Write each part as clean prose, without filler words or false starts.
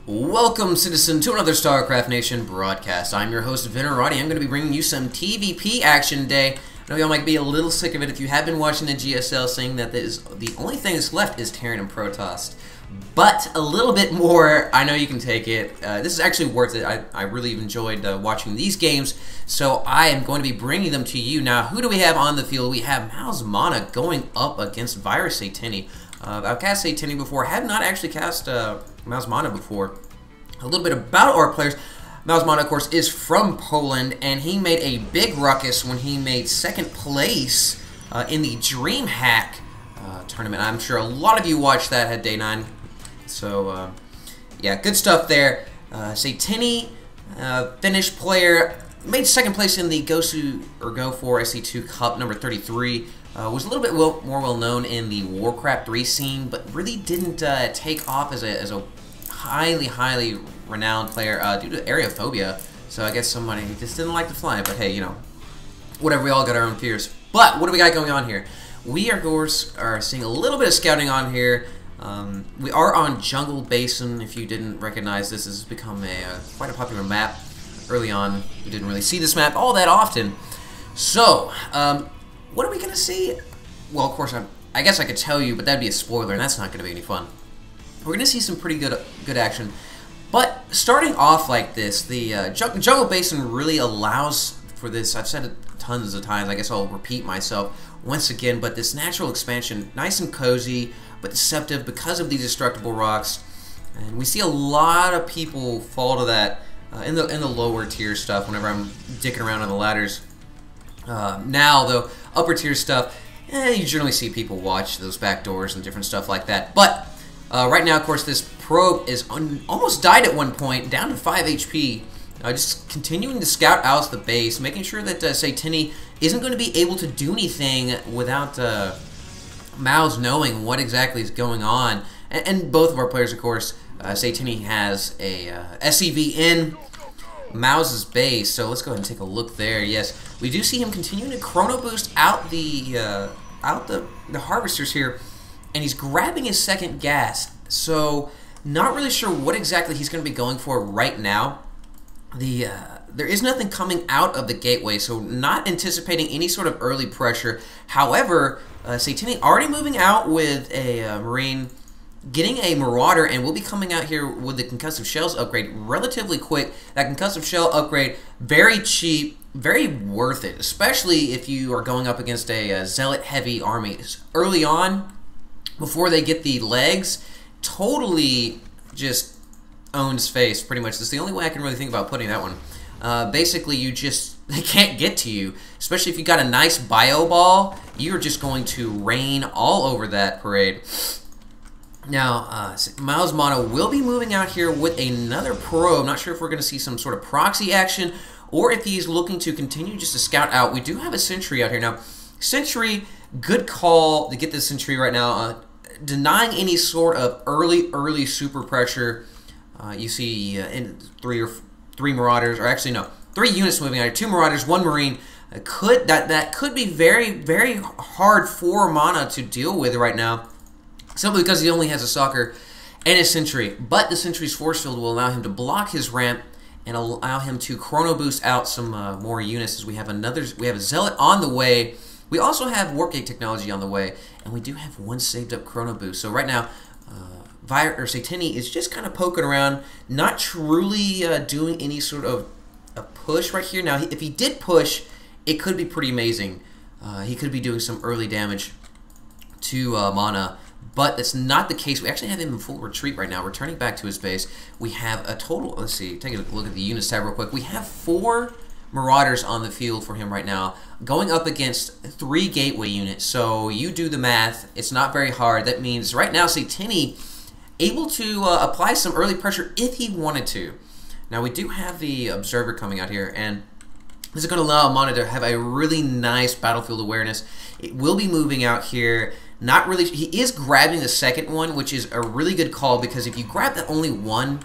Welcome, citizen, to another Starcraft Nation broadcast. I'm your host, VirusSatiini. I'm going to be bringing you some TVP action today. I know y'all might be a little sick of it if you have been watching the GSL, saying that the only thing that's left is Terran and Protoss. But a little bit more, I know you can take it. This is actually worth it. I really enjoyed watching these games, so I am going to be bringing them to you. Now, who do we have on the field? We have MouzMaNa going up against VirusSatiini. I've cast Satini before. I have not actually cast MouzMaNa before. A little bit about our players. MouzMaNa, of course, is from Poland, and he made a big ruckus when he made second place in the DreamHack tournament. I'm sure a lot of you watched that at Day 9. So, yeah, good stuff there. Satini, Finnish player, made second place in the Go for SC2 Cup number 33. Was a little bit more well known in the Warcraft 3 scene, but really didn't take off as a highly renowned player due to aerophobia. So I guess somebody just didn't like to fly. But hey, you know, whatever. We all got our own fears. But what do we got going on here? We are seeing a little bit of scouting on here. We are on Jungle Basin. If you didn't recognize this, has become quite a popular map. Early on, we didn't really see this map all that often. So, what are we gonna see? Well, of course, I guess I could tell you, but that'd be a spoiler, and that's not gonna be any fun. We're gonna see some pretty good action. But starting off like this, the Jungle Basin really allows for this. I've said it tons of times. I guess I'll repeat myself once again. But this natural expansion, nice and cozy, but deceptive because of these destructible rocks. And we see a lot of people fall to that in the lower tier stuff. Whenever I'm dicking around on the ladders. Now, though, upper tier stuff, you generally see people watch those back doors and different stuff like that. But right now, of course, this probe is almost died at one point, down to 5 HP. Just continuing to scout out the base, making sure that Satini isn't going to be able to do anything without Mouz knowing what exactly is going on. And both of our players, of course, Satini has a SCV in Mouz's base, so let's go ahead and take a look there. Yes, we do see him continuing to chrono boost out the harvesters here, and he's grabbing his second gas. So not really sure what exactly he's going to be going for right now. There is nothing coming out of the gateway, so not anticipating any sort of early pressure. However, Satini already moving out with a Marine, getting a Marauder, and we'll be coming out here with the Concussive Shells upgrade relatively quick. That Concussive Shell upgrade, very cheap, very worth it, especially if you are going up against a Zealot-heavy army. Early on, before they get the legs, totally just owns face, pretty much. That's the only way I can really think about putting that one. Basically, they can't get to you, especially if you got a nice bio ball. You're just going to rain all over that parade. Now, MouzMaNa will be moving out here with another probe. I'm not sure if we're going to see some sort of proxy action or if he's looking to continue just to scout out. We do have a Sentry out here. Now, Sentry, good call to get this Sentry right now. Denying any sort of early super pressure. You see in three Marauders, or actually no, 3 units moving out here. 2 Marauders, 1 Marine. That could be very hard for Mana to deal with right now, simply because he only has a Soccer and a Sentry. But the Sentry's force field will allow him to block his ramp and allow him to chrono boost out some more units. As we have a Zealot on the way. We also have Warpgate technology on the way, and we do have 1 saved up chrono boost. So right now, Satini is just kind of poking around, not truly doing any sort of a push right here. Now, if he did push, it could be pretty amazing. He could be doing some early damage to Mana, but that's not the case. We actually have him in full retreat right now, returning back to his base. We have a total, let's see, take a look at the units tab real quick. We have 4 Marauders on the field for him right now, going up against 3 gateway units. So you do the math. It's not very hard. That means right now Satini able to apply some early pressure if he wanted to. Now we do have the Observer coming out here, and this is going to allow Mana to have a really nice battlefield awareness. It will be moving out here. Not really. He is grabbing the second one, which is a really good call, because if you grab the only one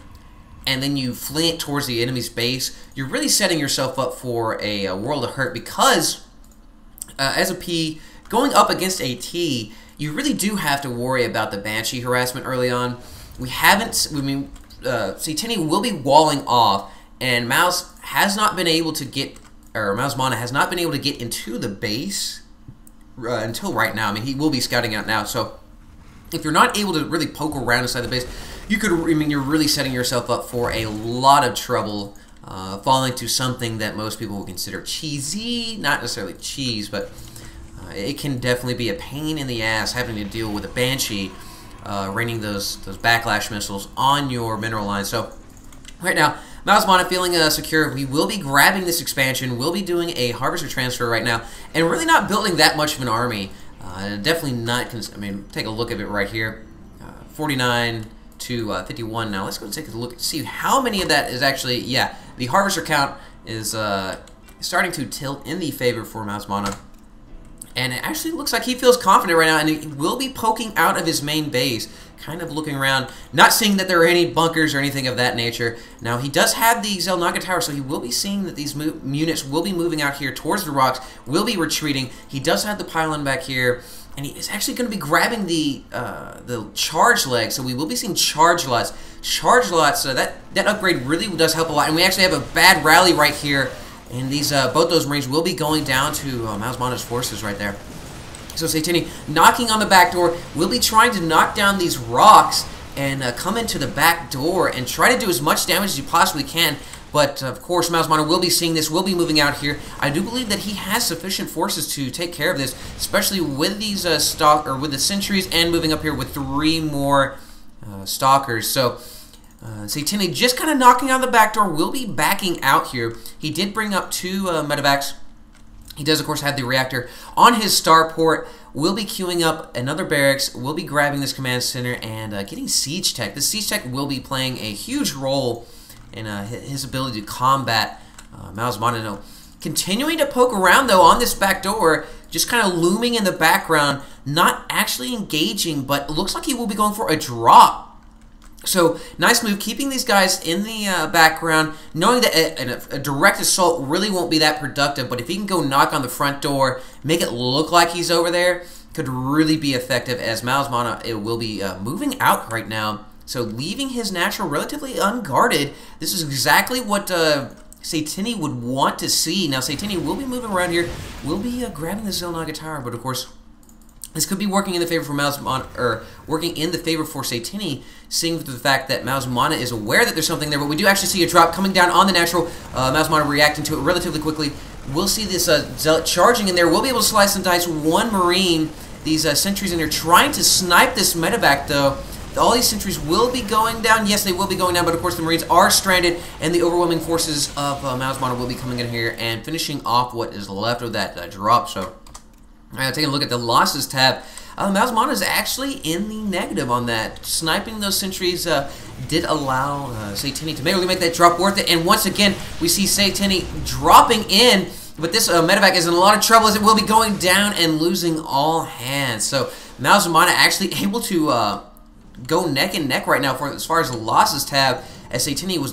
and then you fling it towards the enemy's base, you're really setting yourself up for a world of hurt, because as a P, going up against a T, you really do have to worry about the Banshee harassment early on. We haven't, Satini will be walling off, and Mouse has not been able to get, or MouzMaNa has not been able to get into the base until right now. I mean, he will be scouting out now, so if you're not able to really poke around inside the base, you could, I mean, you're really setting yourself up for a lot of trouble, falling to something that most people would consider cheesy. Not necessarily cheese, but it can definitely be a pain in the ass having to deal with a Banshee raining those backlash missiles on your mineral line. So right now, MouzMaNa feeling secure. We will be grabbing this expansion. We'll be doing a Harvester transfer right now, and really not building that much of an army. Definitely not. I mean, take a look at it right here. 49 to 51. Now let's go take a look and see how many of that is actually. Yeah, the Harvester count is starting to tilt in the favor for MouzMaNa. And it actually looks like he feels confident right now, and he will be poking out of his main base, kind of looking around, not seeing that there are any bunkers or anything of that nature. Now, he does have the Xel'Naga Tower, so he will be seeing that these units will be moving out here towards the rocks, will be retreating. He does have the pylon back here, and he is actually going to be grabbing the charge leg, so we will be seeing charge lots. Charge lots, that upgrade really does help a lot, and we actually have a bad rally right here. And these both those Marines will be going down to MouzMaNa's forces right there. So Satini knocking on the back door, will be trying to knock down these rocks and come into the back door and try to do as much damage as you possibly can. But of course, MouzMaNa will be seeing this, will be moving out here. I do believe that he has sufficient forces to take care of this, especially with these with the sentries and moving up here with 3 more stalkers. So Satini just kind of knocking on the back door, will be backing out here. He did bring up 2 medevacs. He does, of course, have the reactor on his starport. Will be queuing up another barracks. Will be grabbing this command center and getting siege tech. The siege tech will be playing a huge role in his ability to combat MouzMaNa. No, continuing to poke around, though, on this back door, just kind of looming in the background, not actually engaging, but it looks like he will be going for a drop. So, nice move, keeping these guys in the background, knowing that a direct assault really won't be that productive, but if he can go knock on the front door, make it look like he's over there, could really be effective, as MouzMaNa will be moving out right now. So, leaving his natural relatively unguarded. This is exactly what Satini would want to see. Now, Satini will be moving around here, will be grabbing the Xel'Naga Tower, but of course, this could be working in the favor for MouzMaNa, or working in the favor for Satini, seeing the fact that MouzMaNa is aware that there's something there, but we do actually see a drop coming down on the natural. MouzMaNa reacting to it relatively quickly. We'll see this Zealot charging in there. We'll be able to slice and dice 1 Marine. These sentries in there trying to snipe this medevac, though. All these sentries will be going down. Yes, they will be going down, but of course the Marines are stranded, and the overwhelming forces of MouzMaNa will be coming in here and finishing off what is left of that drop. So, taking a look at the losses tab, MouzMaNa is actually in the negative on that. Sniping those sentries did allow Satini to maybe make that drop worth it. And once again, we see Satini dropping in, but this medevac is in a lot of trouble as it will be going down and losing all hands. So MouzMaNa actually able to go neck and neck right now as far as the losses tab, as Satini was